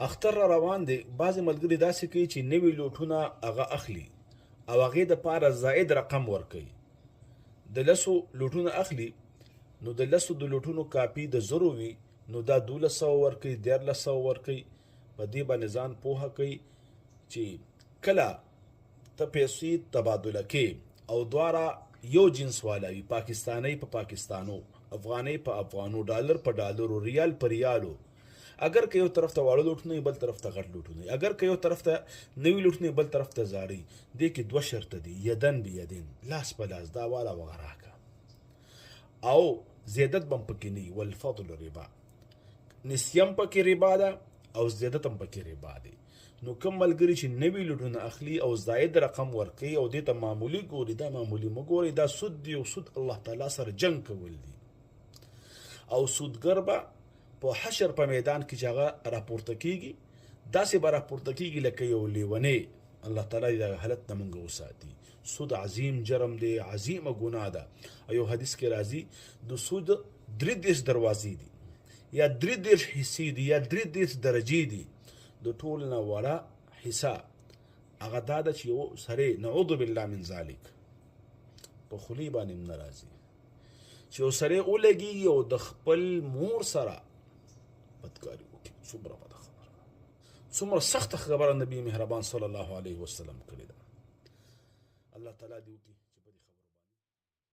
اختر را روان دی. بعضې ملګري داسې کوي چې نوي لوټونه هغه اخلي او هغې دپاره زائد رقم ورکوي. د 10 لوټونه اخلي، نو د 10 د لوټونو کاپي د 0 وي، نو دا 1200 ورکوي، 1300 ورکوي. په دې باندې ځان پوهه کوي چې کله ته پیسې تبادله کې او دواړه یو جنس والا وي، پاکستاني په پاکستانو، افغاني په افغانو، ډالر په ډالرو، ریال په ریالو. اگر که یو طرف ته واړه لوټونه بل طرف ته غټ لوټونه، اگر که یو طرف ته نوي لوټونه بل طرف ته زاړي. دې کې 2 شرط دي: یدن بیدن، لاس په لاس، دا والا وغراکه، او زیادت بم پکې نه وي. والفضل ربا، نسیم پکې ربا ده او زیادت هم پکې ربا دی. نو کوم ملګري چې نوي لوټونه اخلي او زائد رقم ورکوي او دې ته معمولي ګوري، دا معمولي مه ګوري، دا سود دی او سود الله تعالی سره جنګ کول دي. او سودګر به په حشر په میدان کې چې هغه راپورته کېږي، داسې به راپورته کېږي لکه یو لیونی. الله تعالی د حالت نه موږ وساتي. سود عظیم جرم دی، عظیمه ګناه ده. او یو حدیث کې راځي د سود 33 دروازې دي، یا 33 حصې دي، یا 33 درجې دي. د ټول نه وړه حصه هغه دا ده چې یو سړی، نعوذ بالله من ذلک، په خولې باندې نه راځي چې یو سړی ولګېږي او د خپل مور سره بدکاري وکړي. څومره بده خبره، څومره سخته خبره نبی مهربان صلی الله علیه وسلم کړې ده. الله تعالی دې وکړي